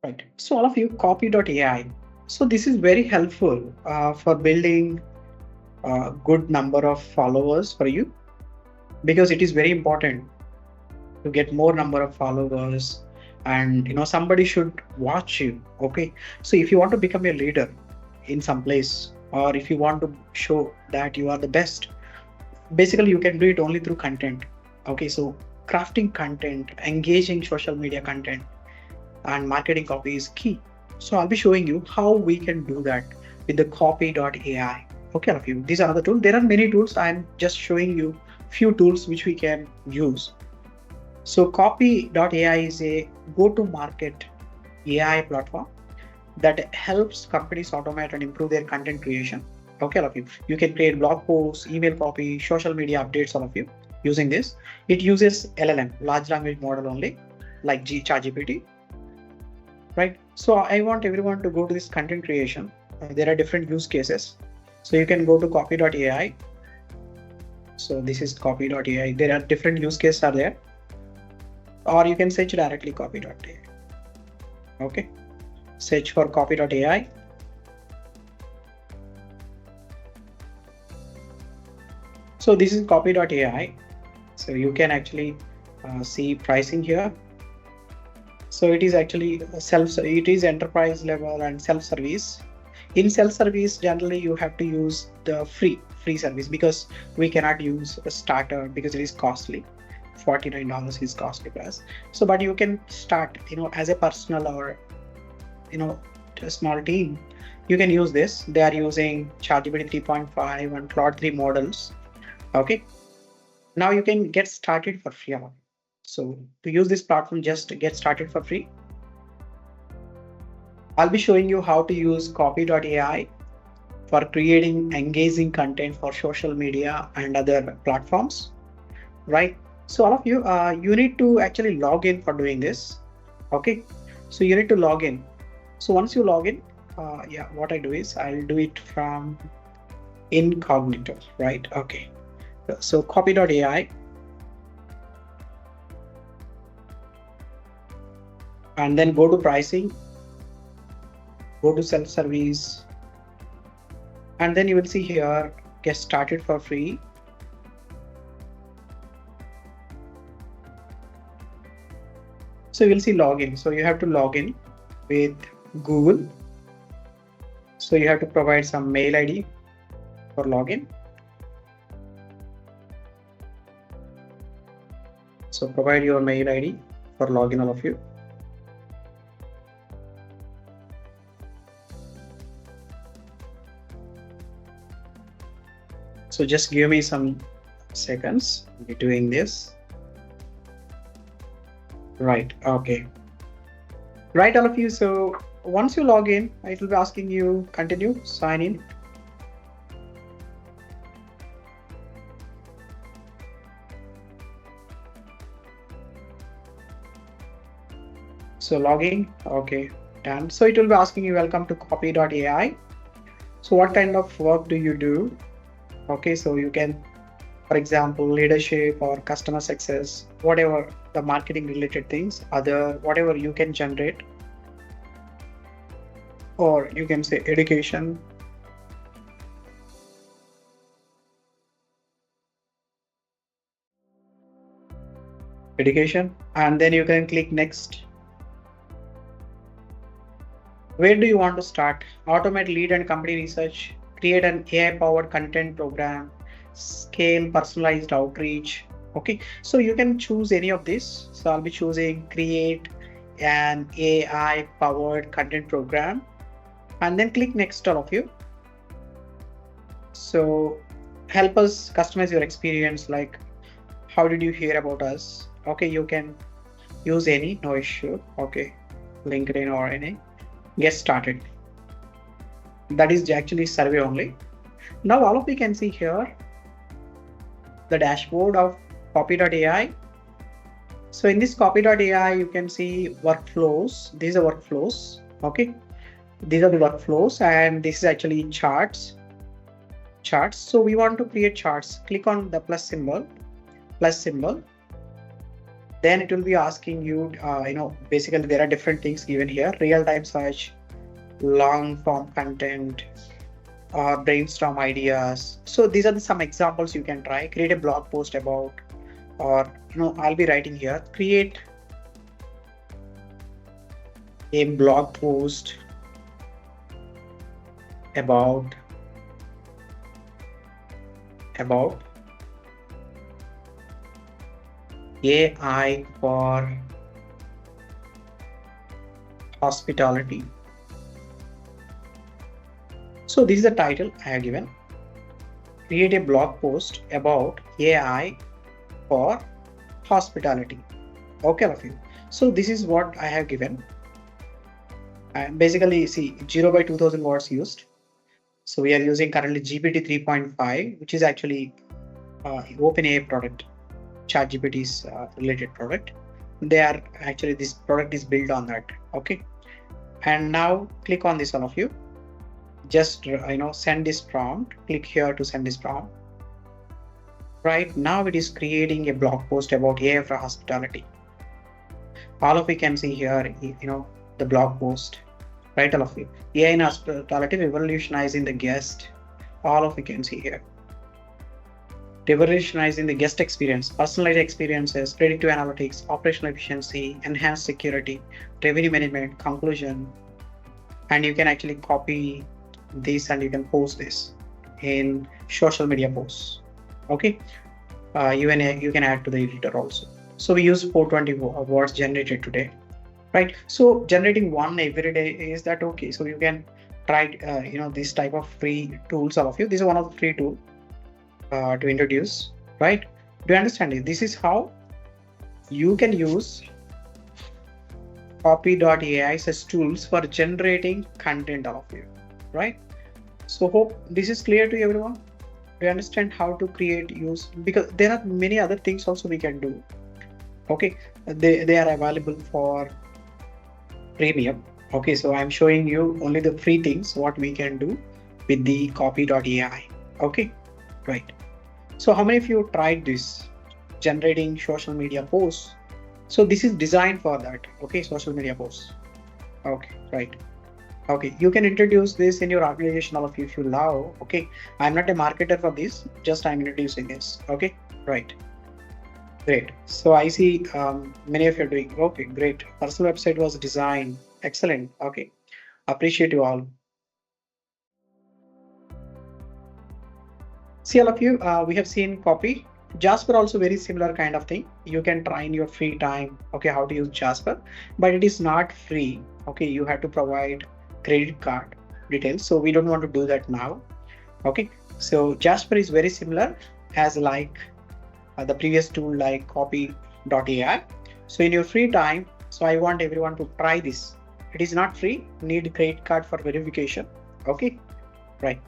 Right. So all of you, Copy.ai. So this is very helpful for building a good number of followers for you, because it is very important to get more number of followers, and somebody should watch you. Okay. So if you want to become a leader in some place, or if you want to show that you are the best, basically you can do it only through content. Okay. So crafting content, engaging social media content, and marketing copy is key. So I'll be showing you how we can do that with the Copy.ai. Okay, all of you. These are the tools. There are many tools. I'm just showing you few tools which we can use. So Copy.ai is a go-to-market AI platform that helps companies automate and improve their content creation. Okay, all of you. You can create blog posts, email copy, social media updates, all of you, using this. It uses LLM, large language model only, like ChatGPT, right? So I want everyone to go to this content creation. There are different use cases. So you can go to Copy.ai. So this is Copy.ai. There are different use cases are there, or you can search directly Copy.ai. Okay, search for Copy.ai. So this is Copy.ai. So you can actually see pricing here. So it is actually it is enterprise level and self-service. In self-service, generally you have to use the free service, because we cannot use a starter because it is costly. $49 is costly for us. So, but you can start, as a personal, or a small team, you can use this. They are using ChatGPT 3.5 and Claude 3 models. Okay. Now you can get started for free. So to use this platform, just get started for free. I'll be showing you how to use Copy.ai for creating engaging content for social media and other platforms, right? So all of you, you need to actually log in for doing this. Okay. So you need to log in. So once you log in, what I do is I'll do it from incognito, right? Okay. So Copy.ai. And then go to pricing, go to self-service, and then you will see here, get started for free. So you will see login. So you have to log in with Google. So you have to provide some mail ID for login. So provide your mail ID for login, all of you. So just give me some seconds. I'll be doing this. Right. Okay. Right, all of you. So once you log in, it will be asking you continue, sign in. So logging. Okay, done. So it will be asking you welcome to Copy.ai. So what kind of work do you do? Okay, so you can, for example, leadership or customer success, whatever the marketing related things, other whatever you can generate, or you can say education. Education, and then you can click next. Where do you want to start? Automate lead and company research, create an AI-powered content program, scale personalized outreach. Okay, so you can choose any of this. So I'll be choosing create an AI-powered content program, and then click next, all of you. So help us customize your experience, like how did you hear about us? Okay, you can use any, no issue. Okay, LinkedIn or any. Get started. That is actually survey only. Now all of you can see here the dashboard of Copy.ai. So in this Copy.ai, you can see workflows. These are workflows. Okay, these are the workflows, and this is actually charts. So we want to create charts. Click on the plus symbol. Then it will be asking you, basically there are different things given here: real-time search, long form content, or brainstorm ideas. So these are some examples you can try. Create a blog post about, or I'll be writing here, create a blog post about AI for hospitality. So this is the title I have given. Create a blog post about AI for hospitality. Okay, all of you. So this is what I have given. And basically, see, 0 by 2000 words used. So we are using currently GPT 3.5, which is actually OpenAI product, ChatGPT's related product. They are actually, this product is built on that. Okay. And now click on this, all of you. Just send this prompt. Click here to send this prompt. Right now it is creating a blog post about AI for hospitality. All of you can see here, the blog post, right? All of you. AI in hospitality revolutionizing the guest. All of you can see here. Revolutionizing the guest experience, personalized experiences, predictive analytics, operational efficiency, enhanced security, revenue management, conclusion. And you can actually copy this and you can post this in social media posts. Okay. You can add to the editor also. So we use 420 words generated today, right? So generating one every day, is that okay? So you can try, this type of free tools, all of you. This is one of the free tools to introduce, right? Do you understand it? This is how you can use Copy.ai as tools for generating content, all of you, right? So hope this is clear to everyone. We understand how to create, use, because there are many other things also we can do. Okay, they are available for premium. Okay, so I'm showing you only the free things what we can do with the Copy.ai. Okay, right. So how many of you tried this generating social media posts? So this is designed for that. Okay, social media posts. Okay, right. Okay, you can introduce this in your organization, all of you, if you love. Okay, I'm not a marketer for this, just I'm introducing this. Okay, right. Great. So I see many of you are doing. Okay, great. Personal website was designed. Excellent. Okay, appreciate you all. See, all of you, we have seen Copy. Jasper also very similar kind of thing. You can try in your free time. Okay, how to use Jasper, but it is not free. Okay, you have to provide credit card details. So we don't want to do that now. Okay, so Jasper is very similar as like the previous tool like Copy.ai. So in your free time, so I want everyone to try this. It is not free, need credit card for verification. Okay, right.